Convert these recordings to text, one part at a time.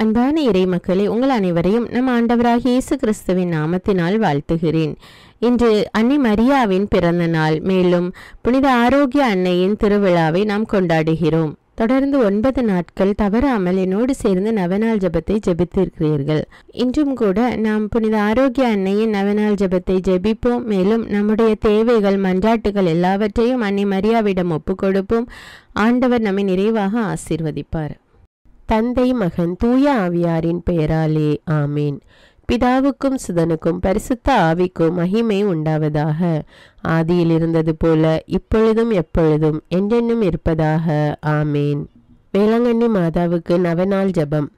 அன்பான இறை மக்களே, உங்கள் அனைவரையும் நம் ஆண்டவராகிய இயேசு கிறிஸ்துவின் நாமத்தினால் வாழ்த்துகிறேன். இன்று அன்னை மரியாவின் பிறந்த நாள். மேலும் புனித ஆரோக்கிய அன்னையின் திருவிழாவை நாம் கொண்டாடுகிறோம். தொடர்ந்து 9 நாட்கள் தவறாமல் என்னோடு சேர்ந்து நவநாள் ஜெபத்தை ஜெபித்திருக்கிறீர்கள். இன்றும் கூட நாம் புனித ஆரோக்கிய அன்னையின் நவநாள் ஜெபத்தை ஜெபிப்போம். மேலும் நம்முடைய தேவைகள், மன்றாட்டுகள் எல்லாவற்றையும் அன்னை மரியாவிடம் ஒப்புக் கொடுப்போம். ஆண்டவர் நம்மை நிறைவாக ஆசீர்வதிப்பார். தந்தை, மகன், தூய ஆவியாரின் பெயராலே ஆமேன். பிதாவுக்கும் சுதனுக்கும் பரிசுத்த ஆவிக்கும் மகிமை உண்டாவதாக. ஆதியில் இருந்தது போல இப்பொழுதும் எப்பொழுதும் என்றென்னும் இருப்பதாக ஆமேன். வேளாங்கண்ணி மாதாவுக்கு நவநாள் ஜெபம்.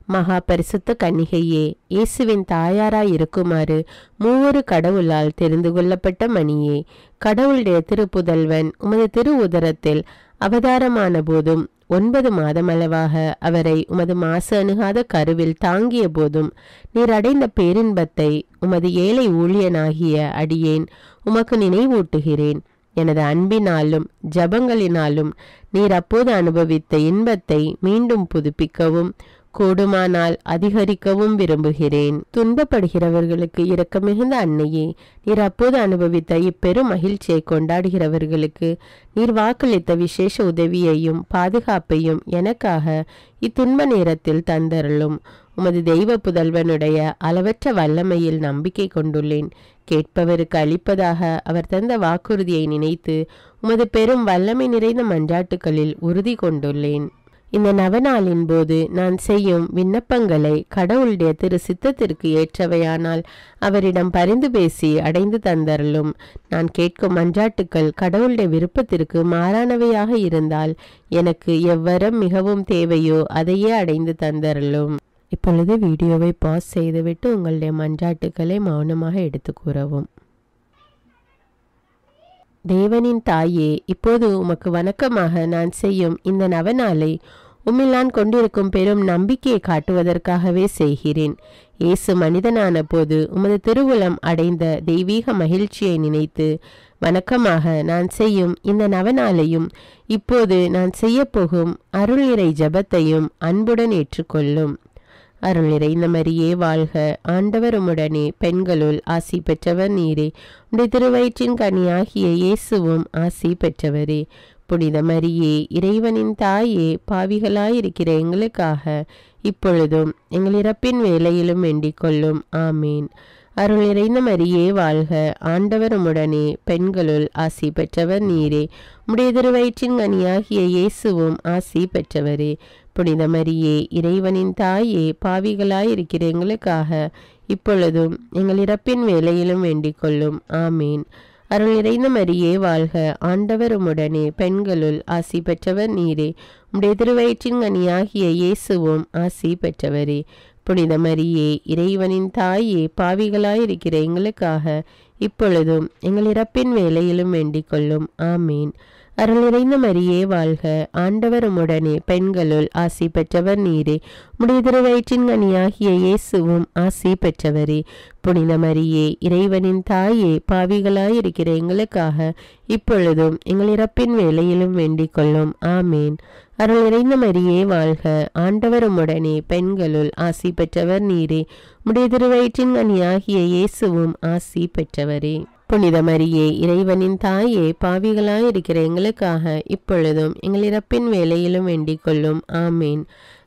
மகா பரிசுத்த கன்னிகையே, இயேசுவின் தாயாராய் இருக்குமாறு மூவொரு கடவுளால் தெரிந்து கொள்ளப்பட்ட மணியே, கடவுளுடைய திருப்புதல்வன் உமது திரு உதரத்தில் அவதாரமான போதும் 9 மாதமளவாக அவரை உமது மாசு அணுகாத கருவில் தாங்கிய போதும் நீர் அடைந்த பேரின்பத்தை உமது ஏழை ஊழியனாகிய அடியேன் உமக்கு நினைவூட்டுகிறேன். எனது அன்பினாலும் ஜபங்களினாலும் நீர் அப்போது அனுபவித்த இன்பத்தை மீண்டும் புதுப்பிக்கவும் கூடுமானால் அதிகரிக்கவும் விரும்புகிறேன். துன்பப்படுகிறவர்களுக்கு இரக்கமிகுந்த அன்னையே, நீர் அப்போது அனுபவித்த இப்பெரும் மகிழ்ச்சியை கொண்டாடுகிறவர்களுக்கு நீர் வாக்களித்த விசேஷ உதவியையும் பாதுகாப்பையும் எனக்காக இத்துன்ப நேரத்தில் தந்தருளும். உமது தெய்வ புதல்வனுடைய அளவற்ற வல்லமையில் நம்பிக்கை கொண்டுள்ளேன். கேட்பவருக்கு அளிப்பதாக அவர் தந்த வாக்குறுதியை நினைத்து உமது பெரும் வல்லமை நிறைந்த மன்றாட்டுகளில் உறுதி கொண்டுள்ளேன். இந்த நவநாளின் போது நான் செய்யும் விண்ணப்பங்களை கடவுளுடைய திரு சித்தத்திற்கு ஏற்றவையானால் அவரிடம் பரிந்து பேசி அடைந்து தந்தருளும். நான் கேட்கும் மன்றாட்டுக்கள் கடவுளுடைய விருப்பத்திற்கு மாறானவையாக இருந்தால் எனக்கு எவ்வரம் மிகவும் தேவையோ அதையே அடைந்து தந்தருளும். இப்பொழுது வீடியோவை பாஸ் செய்துவிட்டு உங்களுடைய மன்றாட்டுக்களை மௌனமாக எடுத்து கூறவும். தேவனின் தாயே, இப்போது உமக்கு வணக்கமாக நான் செய்யும் இந்த நவநாளை உம்மில் நான் கொண்டிருக்கும் பெரும் நம்பிக்கையை காட்டுவதற்காகவே செய்கிறேன். இயேசு மனிதனான போது உமது திருவுளம் அடைந்த தெய்வீக மகிழ்ச்சியை நினைத்து வணக்கமாக நான் செய்யும் இந்த நவநாளையும் இப்போது நான் செய்யப்போகும் அருள் நிறை ஜெபத்தையும் அன்புடன் ஏற்றுக்கொள்ளும். அருள் நிறைந்த மரியே வாழ்க, ஆண்டவர் உம்முடனே, பெண்களுள் ஆசி பெற்றவர் நீரே, உடைய திருவயிற்றின் கனியாகிய இயேசுவும் ஆசி பெற்றவரே. புனித மரியே, இறைவனின் தாயே, பாவிகளாயிருக்கிற எங்களுக்காக இப்பொழுதும் எங்கள் இறப்பின் வேளையிலும் வேண்டிக் கொள்ளும். ஆமேன். அருள் நிறைந்த மரியே வாழ்க, ஆண்டவர் உம்முடனே, பெண்களுள் ஆசி பெற்றவர் நீரே, உடைய திருவயிற்றின் கனியாகிய இயேசுவும் ஆசி பெற்றவரே. புனித மரியே, இறைவனின் தாயே, பாவிகளாயிருக்கிற எங்களுக்காக இப்பொழுதும் எங்கள் இறப்பின் வேளையிலும் வேண்டிக் கொள்ளும். ஆமேன். அருள் நிறைந்த மரியே வாழ்க, ஆண்டவர் உம்முடனே, பெண்களுள் ஆசி பெற்றவர் நீரே, உடைய திருவயிற்றின் கனியாகிய இயேசுவும் ஆசி பெற்றவரே. புனித மரியே, இறைவனின் தாயே, பாவிகளாயிருக்கிற எங்களுக்காக இப்பொழுதும் எங்கள் இறப்பின் வேளையிலும் வேண்டிக் கொள்ளும். ஆமேன். அருள் நிறைந்த மரியே வாழ்க, ஆண்டவர் உம்முடனே, பெண்களுள் ஆசி பெற்றவர் நீரே, உடைய திருவயிற்றின் கனியாகிய இயேசுவும் ஆசி பெற்றவரே. புனித மரியே, இறைவனின் தாயே, பாவிகளாயிருக்கிற எங்களுக்காக இப்பொழுதும் எங்கள் இறப்பின் வேளையிலும் வேண்டிக் கொள்ளும். ஆமேன். அருள் நிறைந்த மரியே வாழ்க, ஆண்டவர் உம்முடனே, பெண்களுள் ஆசி பெற்றவர் நீரே, உடைய திருவயிற்றின் கனியாகிய இயேசுவும் ஆசி பெற்றவரே. புனித மரியே, இறைவனின் தாயே, பாவிகளாயிருக்கிற எங்களுக்காக இப்பொழுதும் எங்கள் இறப்பின் வேளையிலும் வேண்டிக் கொள்ளும். ஆமேன்.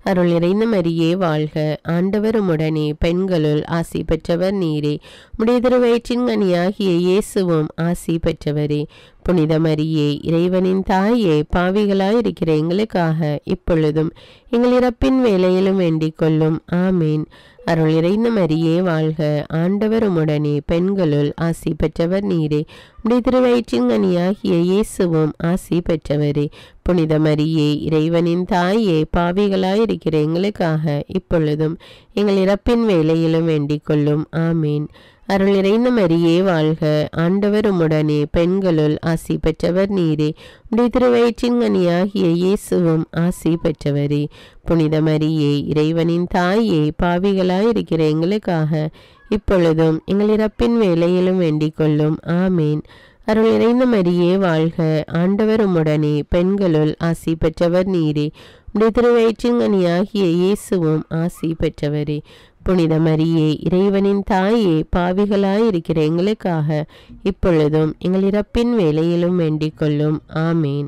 அருள் நிறைந்த மரியே வாழ்க, ஆண்டவர் உம்முடனே, பெண்களுள் ஆசி பெற்றவர் நீரே, உடைய திருவயிற்றின் கனியாகிய இயேசுவும் ஆசி பெற்றவரே. புனித மரியே, இறைவனின் தாயே, பாவிகளாயிருக்கிற எங்களுக்காக இப்பொழுதும் எங்கள் இறப்பின் வேளையிலும் வேண்டிக் கொள்ளும். ஆமேன். அருள் நிறைந்த மரியே வாழ்க, ஆண்டவர் உம்முடனே, பெண்களுள் ஆசி பெற்றவர் நீரே, உடைய திருவயிற்றின் கனியாகிய இயேசுவும் ஆசி பெற்றவரே. புனித மரியே, இறைவனின் தாயே, பாவிகளாயிருக்கிற எங்களுக்காக இப்பொழுதும் எங்கள் இறப்பின் வேளையிலும் வேண்டிக் கொள்ளும். ஆமேன். அருள் நிறைந்த மரியே வாழ்க, ஆண்டவர் உம்முடனே, பெண்களுள் ஆசி பெற்றவர் நீரே, உடைய திருவயிற்றின் கனியாகிய இயேசுவும் ஆசி பெற்றவரே. புனித மரியே, இறைவனின் தாயே, பாவிகளாயிருக்கிற எங்களுக்காக இப்பொழுதும் எங்கள் இறப்பின் வேளையிலும் வேண்டிக் கொள்ளும். ஆமேன். அருள் நிறைந்த மரியே வாழ்க, ஆண்டவர் உம்முடனே, பெண்களுள் ஆசி பெற்றவர் நீரே. உம்முடைய திருவயிற்றின் கனியாகிய இயேசுவும் ஆசி பெற்றவரே. புனித மரியே, இறைவனின் தாயே, பாவிகளாயிருக்கிற எங்களுக்காக இப்பொழுதும் எங்கள் இறப்பின் வேளையிலும் வேண்டிக் கொள்ளும். ஆமேன்.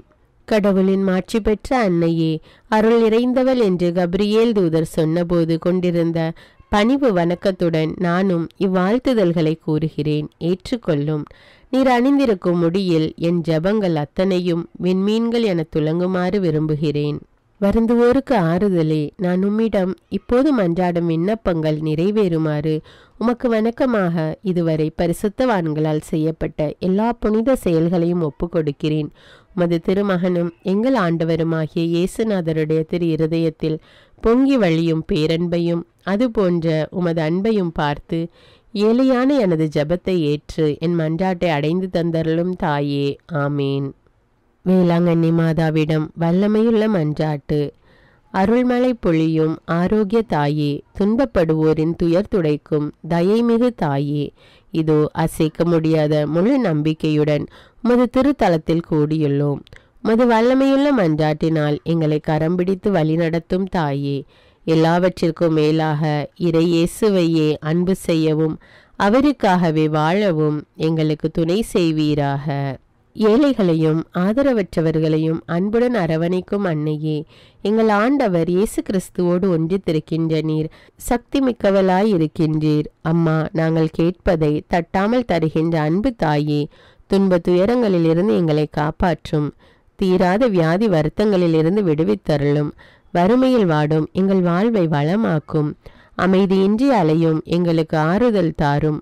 கடவுளின் மாட்சி பெற்ற அன்னையே, அருள் நிறைந்தவள் என்று கபிரியேல் தூதர் சொன்னபோது கொண்டிருந்த பணிவு வணக்கத்துடன் நானும் இவ்வாழ்த்துதல்களை கூறுகிறேன், ஏற்றுக்கொள்ளும். நீர் அணிந்திருக்கும் முடியில் என் ஜபங்கள் அத்தனையும் விண்மீன்கள் என துலங்குமாறு விரும்புகிறேன். வருந்துவோருக்கு ஆறுதலே, நான் உம்மிடம் இப்போது மன்றாடும் விண்ணப்பங்கள் நிறைவேறுமாறு உமக்கு வணக்கமாக இதுவரை பரிசுத்தவான்களால் செய்யப்பட்ட எல்லா புனித செயல்களையும் ஒப்பு கொடுக்கிறேன். உமது திருமகனும் எங்கள் ஆண்டவருமாகிய இயேசுநாதருடைய திரு இருதயத்தில் பொங்கி வழியும் பேரன்பையும் அதுபோன்ற உமது அன்பையும் பார்த்து ஏழையான எனது ஜபத்தை ஏற்று என் மன்றாட்டை அடைந்து தந்தருளும் தாயே. ஆமேன். வேளாங்கண்ணி மாதாவிடம் வல்லமையுள்ள மன்றாட்டு. அருள்மழை பொழியும் ஆரோக்கிய தாயே, துன்பப்படுவோரின் துயர் துடைக்கும் தயைமிகு தாயே, இதோ அசைக்க முடியாத முழு நம்பிக்கையுடன் உமது திருத்தலத்தில் கூடியுள்ளோம். உமது வல்லமையுள்ள மன்றாட்டினால் எங்களை கரம் பிடித்து வழிநடத்தும் தாயே, எல்லாவற்றிற்கும் மேலாக இறை இயேசுவையே அன்பு செய்யவும் அவருக்காகவே வாழவும் எங்களுக்கு துணை செய்வீராக. ஏழைகளையும் ஆதரவற்றவர்களையும் அன்புடன் அரவணைக்கும் அன்னையே, எங்கள் ஆண்டவர் இயேசு கிறிஸ்துவோடு ஒன்றித்திருக்கின்ற நீர் சக்தி மிக்கவளாய் இருக்கின்றீர். அம்மா, நாங்கள் கேட்பதை தட்டாமல் தருகின்ற அன்பு தாயே, துன்ப துயரங்களிலிருந்து எங்களை காப்பாற்றும். தீராத வியாதி வருத்தங்களிலிருந்து விடுவித்தருளும். வறுமையில் வாடும் எங்கள் வாழ்வை வளமாக்கும். அமைதியின்றி அலையும் எங்களுக்கு ஆறுதல் தாரும்.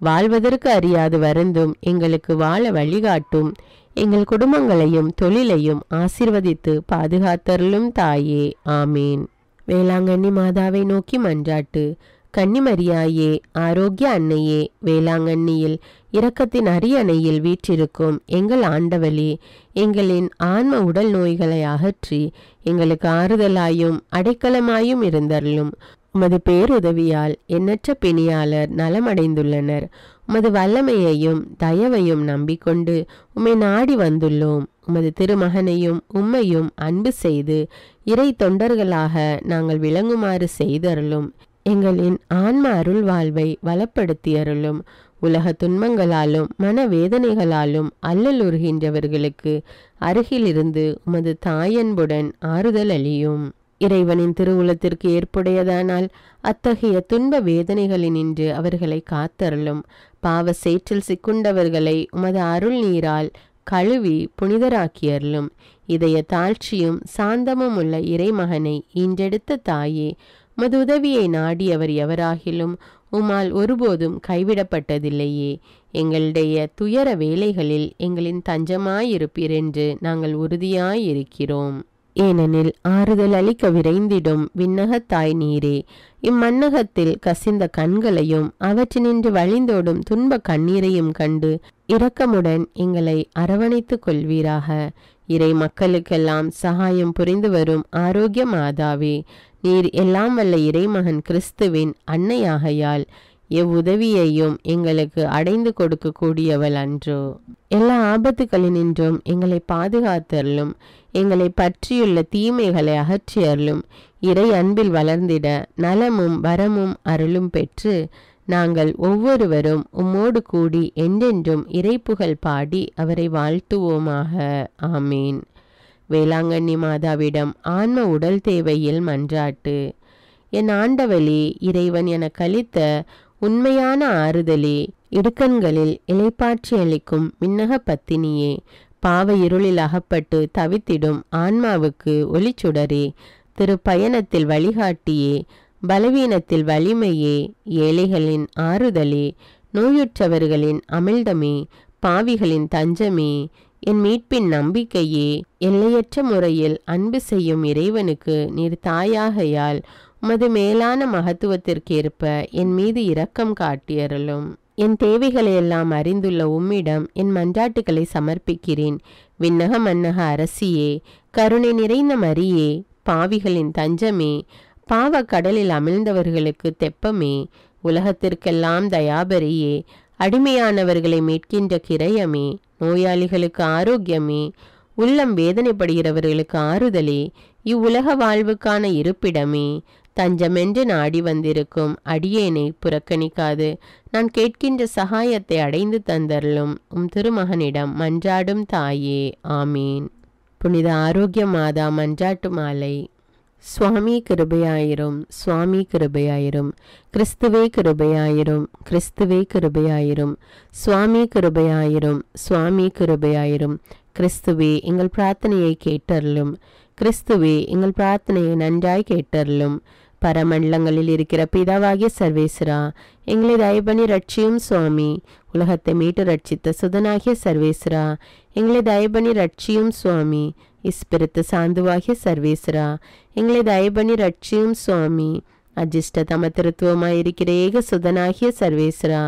வாழ்வதற்கு அறியாது வருந்தும் எங்களுக்கு வாழ வழிகாட்டும். எங்கள் குடும்பங்களையும் தொழிலையும் ஆசீர்வதித்து பாதுகாத்தருளும் தாயே. ஆமீன். வேளாங்கண்ணி மாதாவை நோக்கி மன்றாட்டு. கன்னிமரியாயே, ஆரோக்கிய அன்னையே, வேளாங்கண்ணியில் இரக்கத்தின் அரியணையில் வீற்றிருக்கும் எங்கள் ஆண்டவளே, எங்களின் ஆன்ம உடல் நோய்களை அகற்றி எங்களுக்கு ஆறுதலாயும் அடைக்கலமாயும் இருந்தருளும். உமது பேருதவியால் எண்ணற்ற பிணியாளர் நலமடைந்துள்ளனர். உமது வல்லமையையும் தயவையும் நம்பிக்கொண்டு உம்மை நாடி வந்துள்ளோம். உமது திருமகனையும் உம்மையும் அன்பு செய்து இறை தொண்டர்களாக நாங்கள் விளங்குமாறு செய்தருளும். எங்களின் ஆன்ம அருள் வாழ்வை வளப்படுத்தியருளும். உலக துன்பங்களாலும் மனவேதனைகளாலும் அல்லலுறுகின்றவர்களுக்கு அருகிலிருந்து உமது தாயன்புடன் ஆறுதல் அளியும். இறைவனின் திருவுளத்திற்கு ஏற்புடையதானால் அத்தகைய துன்ப வேதனைகளினின்று அவர்களை காத்தருளும். பாவ சேற்றில் சிக்குண்டவர்களை உமது அருள் நீரால் கழுவி புனிதராக்கியருளும். இதய தாழ்ச்சியும் சாந்தமும் உள்ள இறைமகனை ஈன்றெடுத்த தாயே, உமது உதவியை நாடியவர் எவராகிலும் உம்மால் ஒருபோதும் கைவிடப்பட்டதில்லையே. எங்களுடைய துயர வேலைகளில் எங்களின் தஞ்சமாயிருப்பீர் என்று நாங்கள் உறுதியாயிருக்கிறோம். ஏனெனில் ஆறுதல் அளிக்க விரைந்திடும் விண்ணகத்தாய் நீரே, இம்மண்ணகத்தில் கசிந்த கண்களையும் அவற்றினின்று வழிந்தோடும் துன்ப கண்ணீரையும் கண்டு இரக்கமுடன் எங்களை அரவணைத்து கொள்வீராக. இறை மக்களுக்கெல்லாம் சகாயம் புரிந்து வரும் ஆரோக்கிய மாதாவே, நீர் எல்லாம் வல்ல இறைமகன் கிறிஸ்துவின் அன்னையாகையால் எவ்வுதவியையும் எங்களுக்கு அடைந்து கொடுக்க கூடியவள் அன்றோ. எல்லா ஆபத்துகளினின்றும் எங்களை பாதுகாத்தருளும். எங்களை பற்றியுள்ள தீமைகளை அகற்றியருளும். இறை அன்பில் வளர்ந்திட நலமும் வரமும் அருளும் பெற்று நாங்கள் ஒவ்வொருவரும் உம்மோடு கூடி என்றென்றும் இறைப்புகழ் பாடி அவரை வாழ்த்துவோமாக. ஆமீன். வேளாங்கண்ணி மாதாவிடம் ஆன்ம உடல் தேவையில் மன்றாட்டு. என் ஆண்டவளே, இறைவன் என கழித்த உண்மையான ஆறுதலே, இடுக்கண்களில் இளைப்பாற்றி அளிக்கும் விண்ணக பத்தினியே, பாவ இருளில் அகப்பட்டு தவித்திடும் ஆன்மாவுக்கு ஒளிச்சுடரே, திருப்பயணத்தில் வழிகாட்டியே, பலவீனத்தில் வலிமையே, ஏழைகளின் ஆறுதலே, நோயுற்றவர்களின் அமிழ்தமே, பாவிகளின் தஞ்சமே, என் மீட்பின் நம்பிக்கையே, எல்லையற்ற முறையில் அன்பு செய்யும் இறைவனுக்கு நீர் தாயாகையால் உமது மேலான மகத்துவத்திற்கேற்ப என் மீது இரக்கம் காட்டியருளும். என் தேவைகளையெல்லாம் அறிந்துள்ள உம்மிடம் என் மன்றாட்டுகளை சமர்ப்பிக்கிறேன். விண்ணக மன்னக அரசியே, கருணை நிறைந்த மரியே, பாவிகளின் தஞ்சமே, பாவ கடலில் அமிழ்ந்தவர்களுக்கு தெப்பமே, உலகத்திற்கெல்லாம் தயாபரியே, அடிமையானவர்களை மீட்கின்ற கிரயமே, நோயாளிகளுக்கு ஆரோக்கியமே, உள்ளம் வேதனைப்படுகிறவர்களுக்கு ஆறுதலே, இவ்வுலக வாழ்வுக்கான இருப்பிடமே, தஞ்சமென்று நாடி வந்திருக்கும் அடியேனை புறக்கணிக்காது நான் கேட்கின்ற சகாயத்தை அடைந்து தந்தருளும் உம் திருமகனிடம் மன்றாடும் தாயே. ஆமீன். புனித ஆரோக்கிய மாதா மன்றாட்டு மாலை. சுவாமி கிருபையாயிரும், சுவாமி கிருபையாயிரும், கிறிஸ்துவே கிருபையாயிரும், கிறிஸ்துவே கிருபையாயிரும், சுவாமி கிருபையாயிரும், சுவாமி கிருபையாயிரும், கிறிஸ்துவே எங்கள் பிரார்த்தனையை கேட்டருளும், கிறிஸ்துவே எங்கள் பிரார்த்தனையை நன்றாய் கேட்டருளும். பரமண்டலங்களில் இருக்கிற பிதாவாகிய சர்வேஸ்வரா, எங்களை தயபணி ரட்சியும் சுவாமி. உலகத்தை மீட்டு ரட்சித்த சுதனாகிய சர்வேஸ்வரா, எங்களை தயபணி ரட்சியும் சுவாமி. இஸ்பிரித்து சாந்துவாகிய சர்வேஸ்வரா, எங்களை தயபணி ரட்சியும் சுவாமி. அஜிஷ்ட தம திருத்துவமாயிருக்கிற ஏக சுதனாகிய சர்வேஸ்வரா,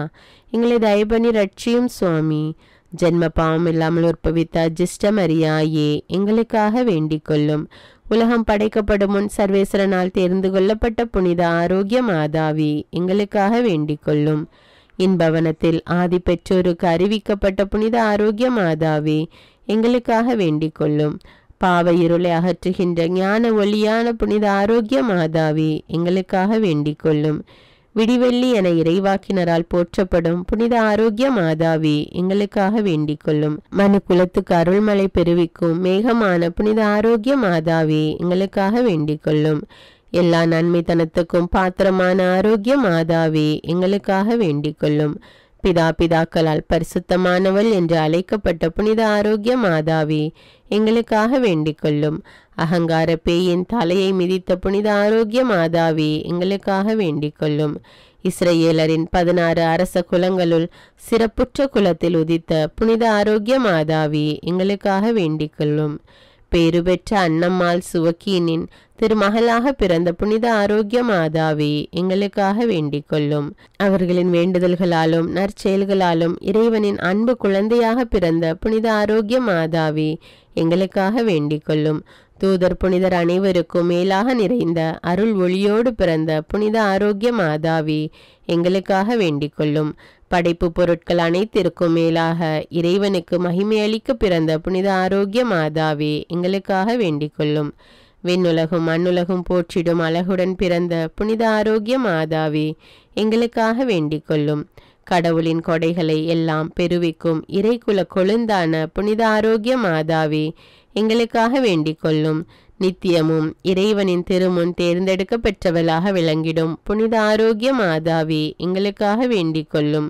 எங்களை தயபணி ரட்சியும் சுவாமி. ஜென்ம பாவம் இல்லாமல் உற்பவித்த அஜிஷ்ட மரியாயே, எங்களுக்காக வேண்டிக் கொள்ளும். உலகம் படைக்கப்படும் முன் சர்வேஸ்வரனால் தேர்ந்து கொள்ளப்பட்ட புனித ஆரோக்கிய மாதாவி, எங்களுக்காக வேண்டிக் கொள்ளும். இன்பவனத்தில் ஆதி பெற்றோருக்கு அறிவிக்கப்பட்ட புனித ஆரோக்கிய மாதாவி, எங்களுக்காக வேண்டிக் கொள்ளும். பாவ இருளை அகற்றுகின்ற ஞான ஒளியான புனித ஆரோக்கிய மாதாவி, எங்களுக்காக வேண்டிக் கொள்ளும். விடிவெள்ளி என இறைவாக்கினரால் போற்றப்படும் புனித ஆரோக்கிய மாதாவி, எங்களுக்காக வேண்டிக் கொள்ளும். மனு குலத்துக்கு அருள்மலை பெருவிக்கும் மேகமான புனித ஆரோக்கிய மாதாவி, எங்களுக்காக வேண்டிக் கொள்ளும். எல்லா நன்மைத்தனத்துக்கும் பாத்திரமான ஆரோக்கிய மாதாவி, எங்களுக்காக வேண்டிக் கொள்ளும். பிதாக்களால் பரிசுத்தமானவள் என்று அழைக்கப்பட்ட புனித ஆரோக்கிய மாதாவி, எங்களுக்காக வேண்டிக் கொள்ளும். அகங்கார பேயின் தலையை மிதித்த புனித ஆரோக்கிய மாதாவி, எங்களுக்காக வேண்டிக் கொள்ளும். இஸ்ரேலரின் 16 அரச குலங்களுள் சிறப்புற்ற குலத்தில் உதித்த புனித ஆரோக்கிய மாதாவி, எங்களுக்காக வேண்டிக் கொள்ளும். பேறு பெற்ற அன்னம்மாள் சுவக்கீனின் திருமகளாக பிறந்த புனித ஆரோக்கிய மாதாவி, எங்களுக்காக வேண்டிக் கொள்ளும். அவர்களின் வேண்டுதல்களாலும் நற்செயல்களாலும் இறைவனின் அன்பு குழந்தையாக பிறந்த புனித ஆரோக்கிய மாதாவி, எங்களுக்காக வேண்டிக் கொள்ளும். தூதர் புனிதர் அனைவருக்கும் மேலாக நிறைந்த அருள் ஒளியோடு பிறந்த புனித ஆரோக்கிய மாதாவி, எங்களுக்காக வேண்டிக் கொள்ளும். படைப்பு பொருட்கள் அனைத்திற்கும் மேலாக இறைவனுக்கு மகிமையளிக்க பிறந்த புனித ஆரோக்கிய மாதாவி, எங்களுக்காக வேண்டிக் கொள்ளும். விண்ணுலகும் மண்ணுலகும் போற்றிடும் அழகுடன் பிறந்த புனித ஆரோக்கிய மாதாவி, எங்களுக்காக வேண்டிக் கொள்ளும். கடவுளின் கொடைகளை எல்லாம் பெருவிக்கும் இறைக்குல கொழுந்தான புனித ஆரோக்கிய மாதாவி, எங்களுக்காக வேண்டிக் கொள்ளும். நித்தியமும் இறைவனின் திருமுன் தேர்ந்தெடுக்க பெற்றவளாக விளங்கிடும் புனித ஆரோக்கிய மாதாவி, எங்களுக்காக வேண்டிக் கொள்ளும்.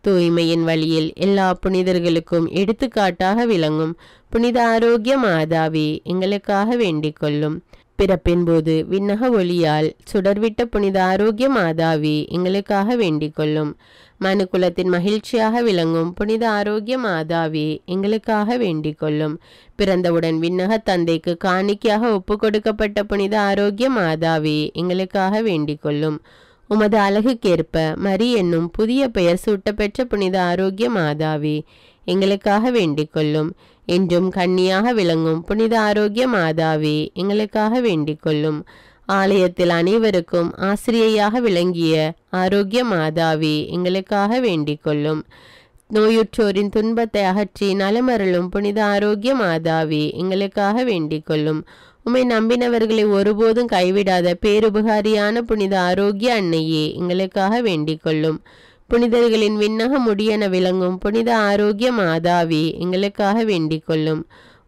தூய்மையின் வழியில் எல்லா புனிதர்களுக்கும் எடுத்துக்காட்டாக விளங்கும் புனித ஆரோக்கிய மாதாவி, எங்களுக்காக வேண்டிக் கொள்ளும். பிறப்பின் போது விண்ணக ஒளியால் சுடர்விட்ட புனித ஆரோக்கிய மாதாவி, எங்களுக்காக வேண்டிக் கொள்ளும். மனு குலத்தின் மகிழ்ச்சியாக விளங்கும் புனித ஆரோக்கிய மாதாவி, எங்களுக்காக வேண்டிக் கொள்ளும். பிறந்தவுடன் விண்ணக தந்தைக்கு காணிக்கையாக ஒப்பு கொடுக்கப்பட்ட புனித ஆரோக்கிய மாதாவி, எங்களுக்காக வேண்டிக் கொள்ளும். உமது அழகுக்கேற்ப மரி என்னும் புதிய பெயர் சூட்டப்பெற்ற புனித ஆரோக்கிய மாதாவி, எங்களுக்காக வேண்டிக் கொள்ளும். என்றும் கன்னியாக விளங்கும் புனித ஆரோக்கிய மாதாவி, எங்களுக்காக வேண்டிக் கொள்ளும். ஆலயத்தில் அனைவருக்கும் ஆசிரியையாக விளங்கிய ஆரோக்கிய மாதாவி, எங்களுக்காக வேண்டிக் கொள்ளும். நோயுற்றோரின் துன்பத்தை அகற்றி நலமருளும் புனித ஆரோக்கிய மாதாவி, எங்களுக்காக வேண்டிக் கொள்ளும். உம்மை நம்பினவர்களை ஒருபோதும் கைவிடாத பேருபகாரியான புனித ஆரோக்கிய அன்னையே, எங்களுக்காக வேண்டிக் கொள்ளும். புனிதர்களின் விண்ணக முடியென விளங்கும் புனித ஆரோக்கிய மாதாவி, எங்களுக்காக வேண்டிக் கொள்ளும்.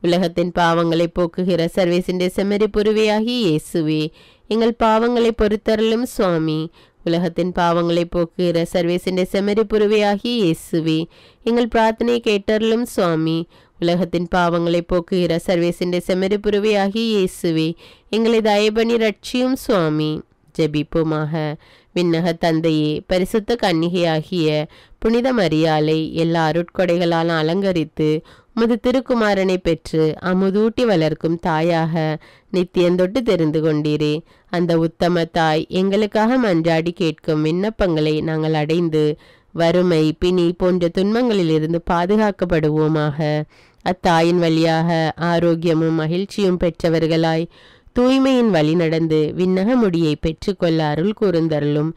உலகத்தின் பாவங்களை போக்குகிற சர்வேசின் செம்மறி புருவையாகிய இயேசுவே, எங்கள் பாவங்களை பொறுத்தருளும் சுவாமி. உலகத்தின் பாவங்களை போக்குகிற சர்வேசின் செம்மறி புருவையாகிய இயேசுவே, எங்கள் பிரார்த்தனை கேட்டருளும் சுவாமி. உலகத்தின் பாவங்களை போக்குகிற சர்வேசின் செம்மறி புருவையாகிய இயேசுவே, எங்களை தயபணி ரட்சியும் சுவாமி. ஜெபிப்போமாக. விண்ணக தந்தையே, பரிசுத்த கன்னிகையாகிய புனித மரியாளை எல்லா அருட்கொடைகளால் அலங்கரித்து உமது திருக்குமாரனை பெற்று அமுதூட்டி வளர்க்கும் தாயாக நித்தியந்தொட்டு தெரிந்து கொண்டீரே. அந்த உத்தம தாய் எங்களுக்காக மன்றாடி கேட்கும் விண்ணப்பங்களை நாங்கள் அடைந்து வறுமை பிணி போன்ற துன்பங்களிலிருந்து பாதுகாக்கப்படுவோமாக. அத்தாயின் வழியாக ஆரோக்கியமும் மகிழ்ச்சியும் பெற்றவர்களாய் தூய்மையின் வழி நடந்து விண்ணக முடியை பெற்றுக்கொள்ள அருள் கூர்ந்தருளும்.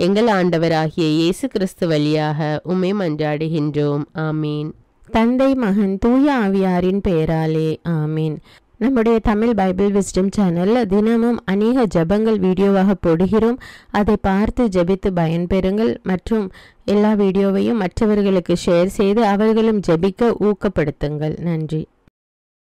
எங்கள் ஆண்டவராகிய இயேசு கிறிஸ்து வழியாக உம்மை மன்றாடுகின்றோம். ஆமீன். தந்தை, மகன், தூய ஆவியாரின் பெயராலே ஆமீன். நம்முடைய தமிழ் பைபிள் விஸ்டம் சேனலில் தினமும் அநேக ஜெபங்கள் வீடியோவாக போடுகிறோம். அதை பார்த்து ஜெபித்து பயன்பெறுங்கள். மற்றும் எல்லா வீடியோவையும் மற்றவர்களுக்கு ஷேர் செய்து அவர்களும் ஜெபிக்க ஊக்கப்படுத்துங்கள். நன்றி.